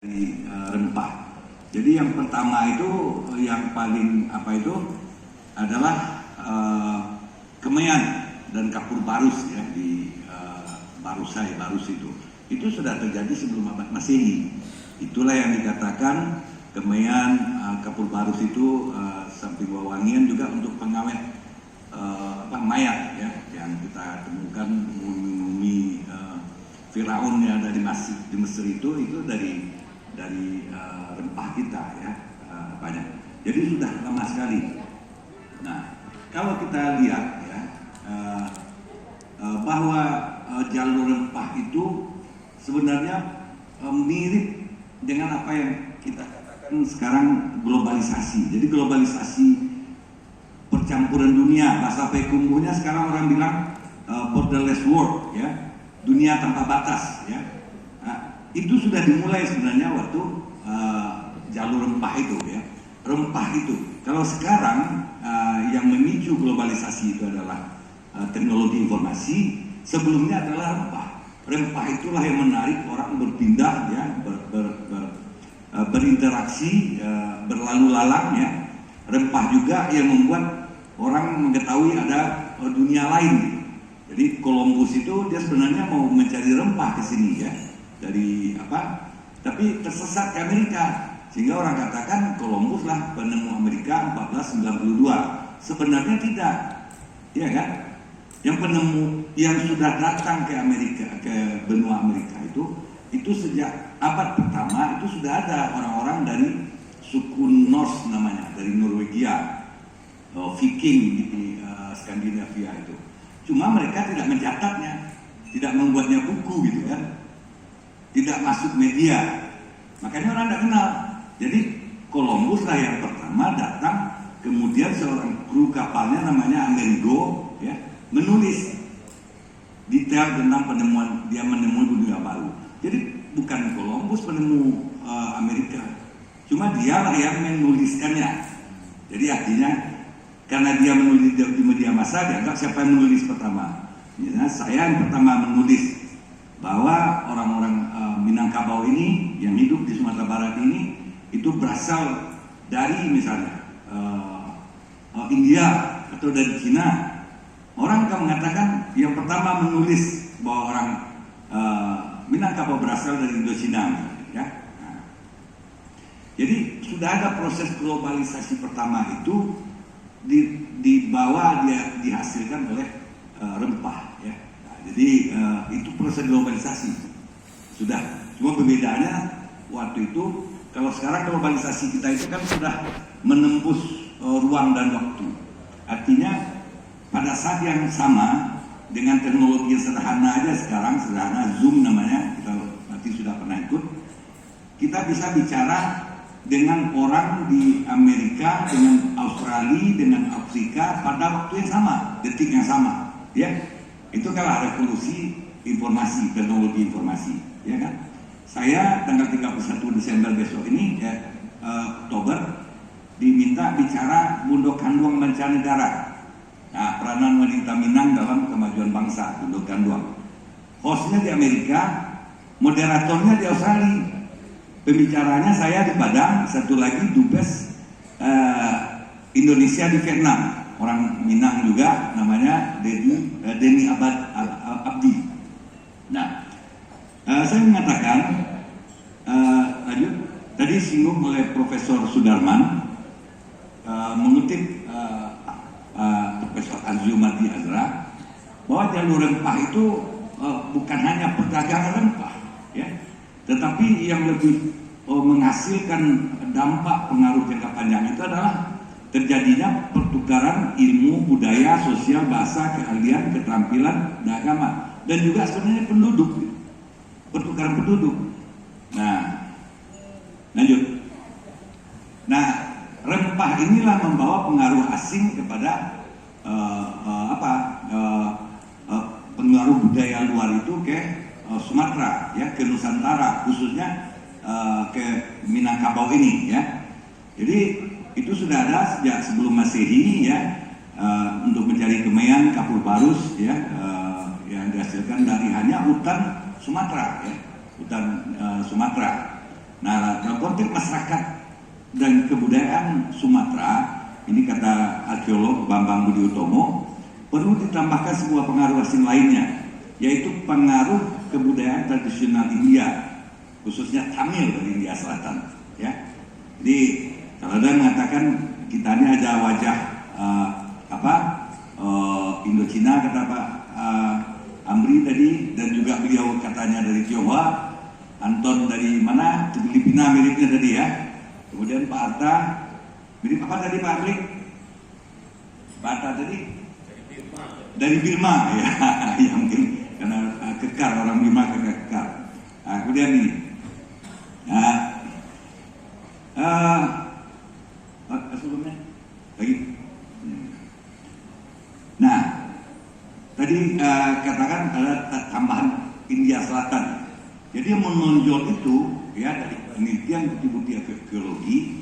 Dari rempah. Jadi yang pertama itu yang paling adalah kemeyan dan kapur barus ya di barus itu. Itu sudah terjadi sebelum abad Masehi. Itulah yang dikatakan kemeyan, kapur barus itu samping wewangian juga untuk pengawet mayat ya, yang kita temukan mumi Firaun yang ada di Mesir itu dari rempah kita ya, banyak. Jadi sudah lama sekali. Nah, kalau kita lihat ya bahwa jalur rempah itu sebenarnya mirip dengan apa yang kita katakan sekarang globalisasi. Jadi globalisasi percampuran dunia, bahasa pekumbuhnya sekarang orang bilang borderless world ya, dunia tanpa batas ya. Itu sudah dimulai sebenarnya waktu jalur rempah itu ya. Rempah itu kalau sekarang yang memicu globalisasi itu adalah teknologi informasi, sebelumnya adalah rempah. Rempah itulah yang menarik orang berpindah ya, berinteraksi, berlalu lalang ya. Rempah juga yang membuat orang mengetahui ada dunia lain. Jadi Columbus itu dia sebenarnya mau mencari rempah ke sini ya. Tapi tersesat ke Amerika, sehingga orang katakan Columbus lah penemu Amerika 1492. Sebenarnya tidak, ya kan? Yang penemu yang sudah datang ke Amerika, ke benua Amerika itu sejak abad pertama itu sudah ada orang-orang dari suku Norse namanya, dari Norwegia, Viking di Skandinavia itu. Cuma mereka tidak mencatatnya, tidak membuatnya buku gitu kan. Tidak masuk media, makanya orang tidak kenal. Jadi Columbus lah yang pertama datang, kemudian seorang kru kapalnya namanya Amerigo ya, menulis detail tentang penemuan, dia menemui dunia baru. Jadi bukan Columbus penemu Amerika, cuma dialah yang menuliskannya. Jadi artinya karena dia menulis di media massa, dianggap siapa yang menulis pertama. Misalnya saya yang pertama menulis bahwa orang-orang Minangkabau ini yang hidup di Sumatera Barat ini itu berasal dari misalnya India atau dari Cina. Orang akan mengatakan yang pertama menulis bahwa orang Minangkabau berasal dari Indochina ya. Nah, jadi sudah ada proses globalisasi pertama itu dibawa dia dihasilkan oleh rempah ya. Jadi itu proses globalisasi sudah. Cuma perbedaannya waktu itu, kalau sekarang globalisasi kita itu kan sudah menembus ruang dan waktu. Artinya pada saat yang sama dengan teknologi yang sederhana aja sekarang, sederhana Zoom namanya, kita nanti sudah pernah ikut, kita bisa bicara dengan orang di Amerika, dengan Australia, dengan Afrika pada waktu yang sama, detik yang sama, ya. Itu kalau revolusi informasi, teknologi informasi, ya kan? Saya tanggal 31 Desember besok ini, Oktober, diminta bicara Bundok Kanduang Mancanegara. Nah, peranan wanita Minang dalam kemajuan bangsa, Bundok Kanduang. Hostnya di Amerika, moderatornya di Australia. Pembicaranya saya di Padang, satu lagi Dubes Indonesia di Vietnam. Orang Minang juga namanya Denny Abdi. Nah, saya mengatakan tadi singgung oleh Profesor Sudarman mengutip Profesor Azumati Azra bahwa jalur rempah itu bukan hanya perdagangan rempah, ya, tetapi yang lebih menghasilkan dampak pengaruh jangka panjang itu adalah terjadinya pertukaran ilmu, budaya, sosial, bahasa, keahlian, keterampilan, dan agama, dan juga sebenarnya penduduk, pertukaran penduduk. Nah, lanjut. Nah, rempah inilah membawa pengaruh asing kepada pengaruh budaya luar itu ke Sumatera, ya, ke Nusantara, khususnya ke Minangkabau ini, ya. Jadi itu sudah ada sejak sebelum Masehi ya, untuk mencari kemeyan, kapur barus ya, yang dihasilkan dari hanya hutan Sumatera ya, hutan Sumatera. Nah, konteks masyarakat dan kebudayaan Sumatera, ini kata arkeolog Bambang Budi Utomo, perlu ditambahkan sebuah pengaruh asing lainnya, yaitu pengaruh kebudayaan tradisional India, khususnya Tamil dari India Selatan. Ya, jadi kalau ada mengatakan kita ini ada wajah Indochina, kata Pak Amri tadi, dan juga beliau katanya dari Tionghoa, Anton dari mana? Filipina miripnya tadi ya. Kemudian Pak Arta mirip apa tadi Pak Amri? Pak Arta tadi dari Birma ya, ya mungkin karena kekar, orang Birma kekar. Nah, kemudian ini, sebelumnya lagi. Nah, tadi katakan ada tambahan India Selatan. Jadi yang menonjol itu ya dari penelitian bukti-bukti arkeologi